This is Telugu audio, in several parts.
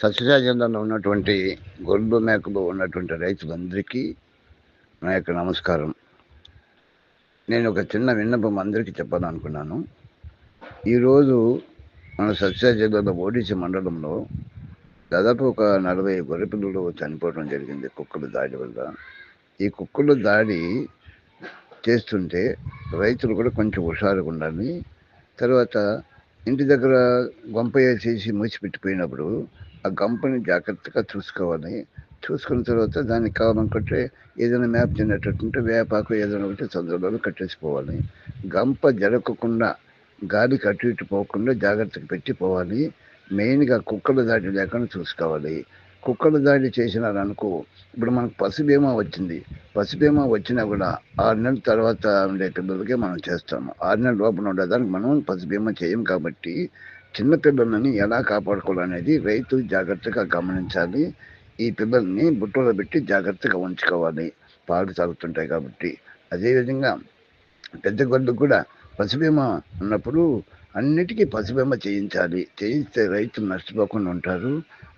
సస్యశాజంలో ఉన్నటువంటి గొర్రెలు మేకలు ఉన్నటువంటి రైతులందరికీ నా యొక్క నమస్కారం. నేను ఒక చిన్న విన్నపం అందరికీ చెప్పాలనుకున్నాను. ఈరోజు మన సస్యశాజంలో ఓడిసి మండలంలో దాదాపు ఒక 40 గొర్రె పిల్లలు చనిపోవడం జరిగింది కుక్కల దాడి వల్ల. ఈ కుక్కల దాడి చేస్తుంటే రైతులు కూడా కొంచెం హుషారుగా ఉండాలి. తర్వాత ఇంటి దగ్గర గంప వేసేసి మూసిపెట్టిపోయినప్పుడు ఆ గంపని జాగ్రత్తగా చూసుకోవాలి. చూసుకున్న తర్వాత దానికి కావాలనుకుంటే ఏదైనా మేత తినేటట్టుంటే వేపాకు ఏదైనా ఒకటి సందులో కట్టేసిపోవాలి. గంప జరగకుండా గాలికి అటు ఇటు పోకుండా జాగ్రత్తగా పెట్టిపోవాలి. మెయిన్గా కుక్కల దాడి లేకుండా చూసుకోవాలి. కుక్కల దాడి చేసినారనుకో, ఇప్పుడు మనకు పశు బీమా వచ్చింది. పశు బీమా వచ్చినా కూడా 6 నెలల తర్వాత ఉండే పిల్లలకే మనం చేస్తాము. 6 నెలల లోపల ఉండేదానికి మనం పశు బీమా చేయం. కాబట్టి చిన్నపిల్లలని ఎలా కాపాడుకోవాలనేది రైతు జాగ్రత్తగా గమనించాలి. ఈ పిల్లల్ని బుట్టలో పెట్టి జాగ్రత్తగా ఉంచుకోవాలి, పాలు తాగుతుంటాయి కాబట్టి. అదేవిధంగా పెద్ద గొడ్లకు కూడా పశు బీమా ఉన్నప్పుడు అన్నిటికీ పశు బీమా చేయించాలి. చేయిస్తే రైతులు నష్టపోకుండా ఉంటారు.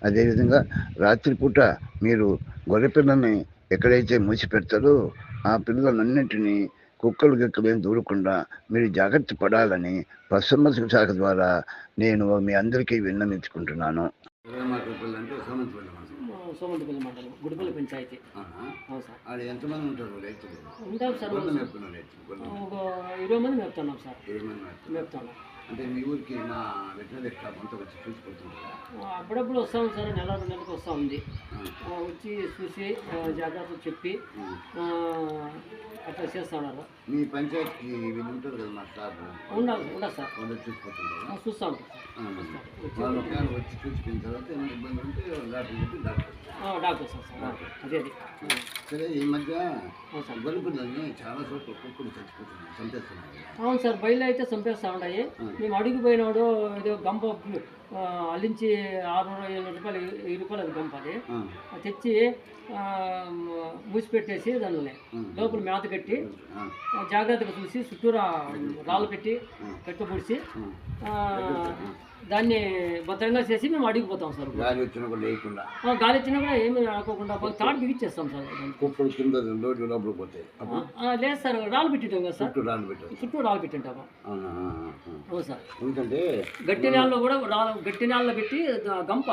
అదేవిధంగా రాత్రిపూట మీరు గొర్రె పిల్లల్ని ఎక్కడైతే మూసి పెడతారో ఆ పిల్లలన్నింటినీ కుక్కలు గిక్కలేం దూరకుండా మీరు జాగ్రత్త పడాలని పశుసంవర్ధక శాఖ ద్వారా నేను మీ అందరికీ విన్నవించుకుంటున్నాను. సోమంతపల్లి మండలం గుడిపల్లి పంచాయతీ. అది ఎంతమంది ఉంటారు రైతులు? ఉంటారు సార్, ఒక 20 మంది మేపుతున్నాం సార్. 20 మంది మేపుతున్నాం. అంటే మీ ఊరికి మా వెటనరీ స్టాఫ్ అంతా వచ్చి చూసిపోతుంటారా? అప్పుడప్పుడు వస్తాం సార్, నెల 2 నెలలకు వస్తూ ఉంది. వచ్చి చూసి జాగ్రత్తలు చెప్పి అట్లా చేస్తున్నారు. మీ పంచాయతీకి వీళ్ళు ఉంటారు కదా మా స్టాఫ్? ఉండదు సార్, వాళ్ళు చూసిపోతుంటారా? చూస్తూ ఉంటారు. వచ్చి చూసిపోయిన తర్వాత ఏమైనా ఇబ్బంది ఉంటే డాక్టర్ సార్. అదే సరే. ఈ మధ్య గొర్రె పిల్లల్ని చాలా చోట్ల కుక్కలు చచ్చిపోతున్నాయి, చంపేస్తున్నాయి. అవును సార్, బయలు అయితే చంపేస్తూ ఉన్నాయి. మేము అడుగు పోయినాడు ఏదో గంప అల్లించి 600-700 రూపాయలు, 1000 రూపాయలు అది గంప. అది తెచ్చి మూసిపెట్టేసి దానిని లోపల మేత కట్టి జాగ్రత్తగా చూసి చుట్టూరా రాళ్ళు పెట్టి కట్టు పొడిచి దాన్ని భద్రంగా చేసి మేము అడిగిపోతాం సార్. గాలి వచ్చినా కూడా లేకుండా, గాలి వచ్చినా కూడా ఏమి ఆడుకోకుండా తాడు బిగిచ్చేస్తాం సార్. కుక్కలు కింద లోపలికి పోతాయి. లేదు సార్, రాళ్ళు పెట్టింటాం కదా సార్, చుట్టూ రాళ్ళు పెట్టింటాము. అవును సార్. ఎందుకంటే గట్టి నేలలో కూడా గట్టి నేలలో పెట్టి గంప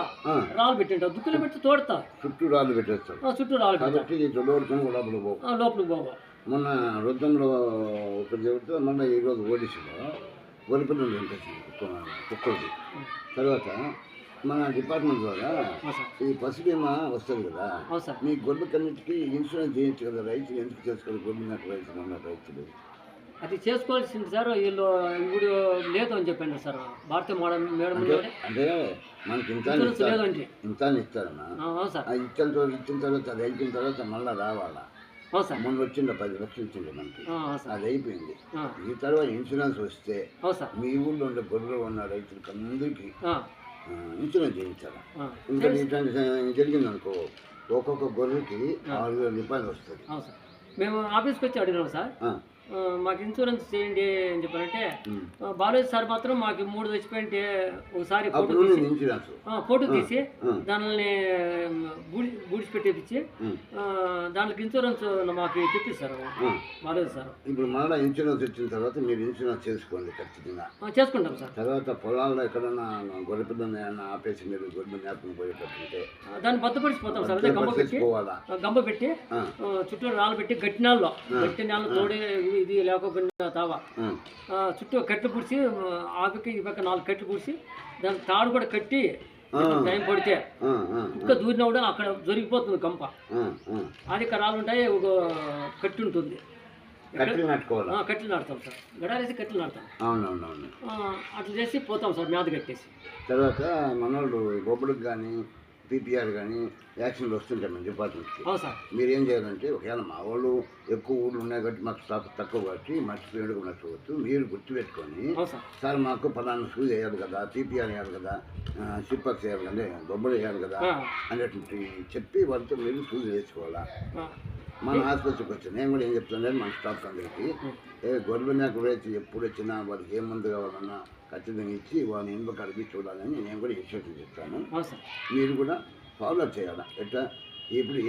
రాళ్ళు పెట్టింటాం, దుక్కులు పెట్టి తోడతా చుట్టూ రాళ్ళు పెట్టేస్తాం. చుట్టూ రాళ్ళు పెట్టి లోపలికి పోవా. మొన్న వృద్ధంలో ఒక చెబుతూ మొన్న ఈరోజు ఓడిసిలో గొర్రె పిల్లలు చంపేసింది కుక్కలకి. తర్వాత మన డిపార్ట్మెంట్ ద్వారా ఈ పశు బీమా వస్తుంది కదా, మీ గొర్రెలకన్నిటికీ ఇన్సూరెన్స్ చేయొచ్చు కదా. రైతులు ఎందుకు చేసుకోవాలి? గొర్రె రైతులు ఉన్న రైతులు అది చేసుకోవాల్సింది సార్. వీళ్ళు ఇప్పుడు లేదు అని చెప్పండి సార్. భారతీయ మేడం అంటే మనకి ఇంత ఇస్తారన్నా, ఇచ్చిన తర్వాత అది అయిపోయిన తర్వాత మళ్ళీ రావాలా? మొన్న వచ్చిండ 10 లక్షలు ఇచ్చిండే మనకి, అది అయిపోయింది. ఈ తర్వాత ఇన్సూరెన్స్ వస్తే మీ ఊళ్ళో ఉండే గొర్రెలు ఉన్న రైతులకి అందరికీ ఇన్సూరెన్స్ చేయించాలి. ఇంకా ఇట్లాంటి జరిగింది అనుకో, ఒక్కొక్క గొర్రెకి 6,000 రూపాయలు వస్తుంది. మేము ఆఫీస్కి వచ్చి అడిగినాం సార్, మాకు ఇన్సూరెన్స్ చేయండి అని చెప్పారంటే, బాలేదు సార్ మాత్రం మాకు 3 చచ్చిపోయింటే ఒకసారి ఫోటో తీసి దానిని బూడిచి పెట్టేపించి దానికి ఇన్సూరెన్స్ మాకు తెప్పిస్తారు. బాలేదు సార్. ఇప్పుడు మళ్ళీ ఇన్సూరెన్స్ వచ్చిన తర్వాత మీరు ఇన్సూరెన్స్ చేసుకోండి ఖచ్చితంగా. చేసుకుంటాం సార్. తర్వాత పొలాల్లో ఎక్కడన్నా గొర్రె పిల్లని ఆపేసి మీరు గొర్రె మేపని పోయేటట్టుంటే దాన్ని భద్రపడిచిపోతాం సార్. అదే గంప పెట్టి చుట్టూ రాళ్ళు పెట్టి గట్టి నేలలో తోడే ఇది లేకపోయినా తావా చుట్టూ కట్లు పుడిచి ఆకుకి ఈ పక్క 4 కట్లు పుడిచి దానికి తాడు కూడా కట్టి టైం పడితే ఇంకా దూరినా కూడా అక్కడ జరిగిపోతుంది కంప. అది రాళ్ళు ఉంటాయి, ఒక కట్టి ఉంటుంది, కట్టెలు నాటుతాం సార్. గడాలేసి కట్టెలు నాటుతాం. అట్లా చేసి పోతాం సార్, మేత కట్టేసి. తర్వాత మనోళ్ళు బొబ్బడికి కానీ పీపీఆర్ కానీ యాక్షన్లు వస్తుంటాయి మన డిపార్ట్మెంట్కి. మీరేం చేయాలంటే, ఒకవేళ మా వాళ్ళు ఎక్కువ ఊళ్ళు ఉన్నాయి కాబట్టి మాకు స్టాఫ్ తక్కువ కాబట్టి మర్చిపోయాడు నచ్చవచ్చు, మీరు గుర్తుపెట్టుకొని సార్ మాకు ఫలానా షూస్ వేయాలి కదా, పీపీఆర్ వేయాలి కదా, సిప్పక్స్ వేయాలి కదా, బొబ్బలు వేయాలి కదా అనేటువంటి చెప్పి వాళ్ళతో మీరు షూస్ వేసుకోవాలా. మన ఆసుపత్రికి వచ్చి నేను కూడా ఏం చెప్తాను మన స్టాఫ్ అందరికీ గొర్రె మేక రైతు ఎప్పుడు వచ్చినా వాళ్ళకి ఏ మందు కావాలన్నా ఖచ్చితంగా ఇచ్చి వాళ్ళని ఇనుప కలిపి చూడాలని నేను కూడా ఇన్స్ట్రక్షన్ చెప్తాను. మీరు కూడా ఫాలో చేయాలా. ఎట్లా ఇప్పుడు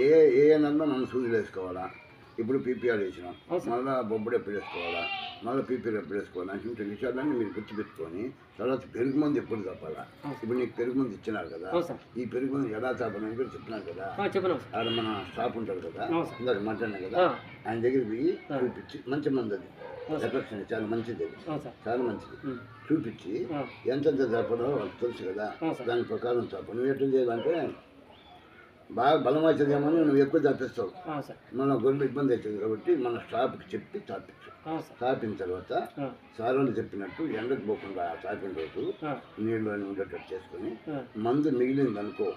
ఏ నెలలో మనం సూదులు వేసుకోవాలా, ఇప్పుడు పీపీఆర్ వేసినాం, మళ్ళీ బొబ్బడు ఎప్పుడు వేసుకోవాలా, మళ్ళీ పీపీఆర్ ఎప్పుడు వేసుకోవాలా అంటే విషయాలన్నీ మీరు గుర్తుపెట్టుకొని తర్వాత పెరుగు మందు ఎప్పుడు తప్పాలా. ఇప్పుడు నీకు పెరుగు మందు ఇచ్చినారు కదా, ఈ పెరుగు మందు ఎలా తాపాలని కూడా చెప్పినారు కదా. ఆడ మన స్టాఫ్ ఉంటారు కదా, ఇందాక మాట్లాడినా కదా, ఆయన దగ్గర పోయి చూపించి మంచి మంది అది ఎఫెక్షన్ చాలా మంచిది, అది చాలా మంచిది చూపించి ఎంతెంత తప్పడో వాళ్ళకి తెలుసు కదా, దాని ప్రకారం తప్ప. నువ్వు ఎట్లా చేయాలంటే బాగా బలం అవుతుందేమో నువ్వు ఎక్కువ తాపిస్తావు, మన గొర్రెలు ఇబ్బంది అవుతుంది కాబట్టి మన స్టాఫ్కి చెప్పి తాపించు. తాపిన తర్వాత సార్లు చెప్పినట్టు ఎండకు పోకుండా తాపిన రోజు నీళ్ళు అని ఉండేటట్టు చేసుకుని మందు మిగిలింది అనుకో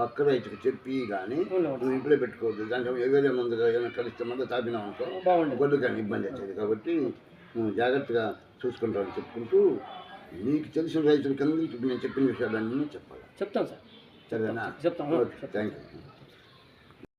పక్క రైతుకి చెప్పి కానీ నువ్వు ఇంట్లో పెట్టుకోవద్దు. దాంట్లో వేరే మందు ఏమైనా కలిస్తే మళ్ళీ తాపినావు అనుకో గొర్రెలు కానీ ఇబ్బంది అవుతుంది. కాబట్టి నువ్వు జాగ్రత్తగా చూసుకుంటావని చెప్పుకుంటూ నీకు తెలిసిన రైతులకి అందరికీ నేను చెప్పిన విషయాలన్నీ చెప్పాలి. చెప్తాను సార్. సరేనా? చెప్తాను. Thank you.